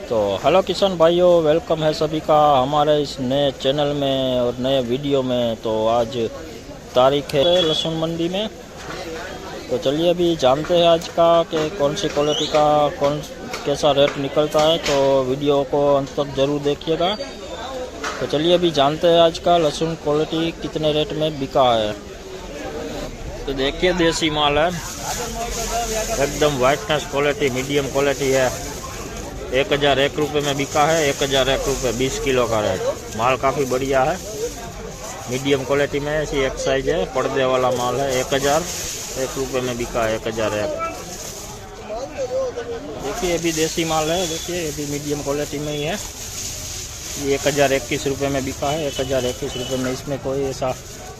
तो हेलो किसान भाइयों, वेलकम है सभी का हमारे इस नए चैनल में और नए वीडियो में। तो आज तारीख है लहसुन मंडी में। तो चलिए अभी जानते हैं आज का कि कौन सी क्वालिटी का कैसा रेट निकलता है। तो वीडियो को अंत तक ज़रूर देखिएगा। तो चलिए अभी जानते हैं आज का लहसुन क्वालिटी कितने रेट में बिका है। तो देखिए देसी माल है, एकदम वाइटनेस क्वालिटी, मीडियम क्वालिटी है। 1001 रुपये में बिका है। 1001 रुपये 20 किलो का रेट। माल काफ़ी बढ़िया है, मीडियम क्वालिटी में ऐसी एक साइज है, पर्दे वाला माल है। 1001 रुपये में बिका है। 1001। देखिए ये भी देसी माल है, देखिए ये भी मीडियम क्वालिटी में ही है। ये 1021 रुपये में बिका है। 1021 रुपये में। इसमें कोई ऐसा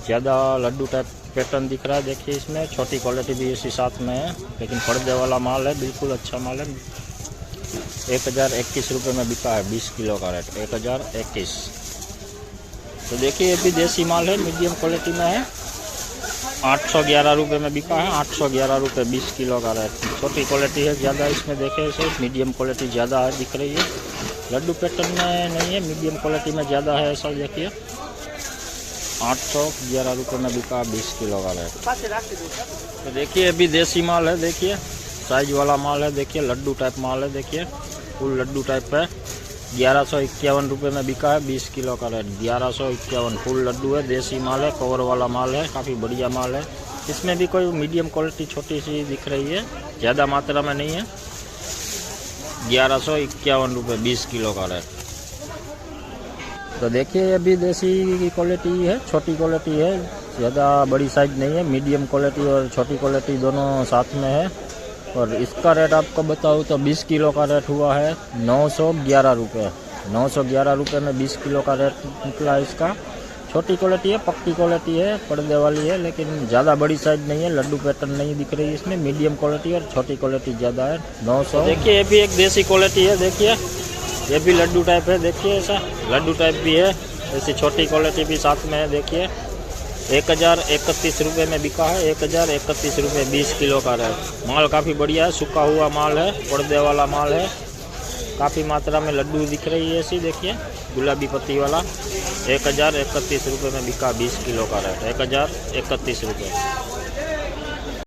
ज़्यादा लड्डू टाइप पैटर्न दिख रहा है। देखिए इसमें छोटी क्वालिटी भी इसी साथ में है, लेकिन पर्दे वाला माल है, बिल्कुल अच्छा माल है। 1021 रुपये में बिका है। 20 किलो का रेट 1021। तो देखिए ये भी देसी माल है, मीडियम क्वालिटी में है। 811 रुपये में बिका है। 811 रुपये 20 किलो का रेट। छोटी क्वालिटी है ज़्यादा, इसमें देखे इसे मीडियम क्वालिटी ज़्यादा है, दिख रही है। लड्डू पैटर्न में नहीं है, मीडियम क्वालिटी में ज़्यादा है ऐसा। देखिए 811 रुपये में बिका 20 किलो का रेट। तो देखिए अभी देसी माल है, देखिए साइज वाला माल है। देखिए लड्डू टाइप माल है, देखिए फुल लड्डू टाइप है। 1151 रुपये में बिका है। 20 किलो का रेट 1151। फुल लड्डू है, देसी माल है, कवर वाला माल है, काफ़ी बढ़िया माल है। इसमें भी कोई मीडियम क्वालिटी छोटी सी दिख रही है, ज़्यादा मात्रा में नहीं है। 1151 रुपये 20 किलो का रेट। तो देखिए ये भी देसी क्वालिटी है, छोटी क्वालिटी है, ज़्यादा बड़ी साइज नहीं है। मीडियम क्वालिटी और छोटी क्वालिटी दोनों साथ में है। और इसका रेट आपको बताऊँ तो 20 किलो का रेट हुआ है 911 रुपये। 911 रुपये में 20 किलो का रेट निकला इसका। छोटी क्वालिटी है, पक्की क्वालिटी है, पर्दे वाली है, लेकिन ज़्यादा बड़ी साइज नहीं है। लड्डू पैटर्न नहीं दिख रही है इसमें। मीडियम क्वालिटी और छोटी क्वालिटी ज़्यादा है। 900। देखिए ये भी एक देसी क्वालिटी है, देखिए ये भी लड्डू टाइप है। देखिए ऐसा लड्डू टाइप भी है, ऐसी छोटी क्वालिटी भी साथ में है। देखिए 1031 रुपये में बिका है। 1031 रुपये 20 किलो का रेट। माल काफ़ी बढ़िया है, सूखा हुआ माल है, पर्दे वाला माल है। काफ़ी मात्रा में लड्डू दिख रही है ऐसी, देखिए गुलाबी पत्ती वाला। 1031 रुपये में बिका 20 किलो का रेट। 1031 रुपये।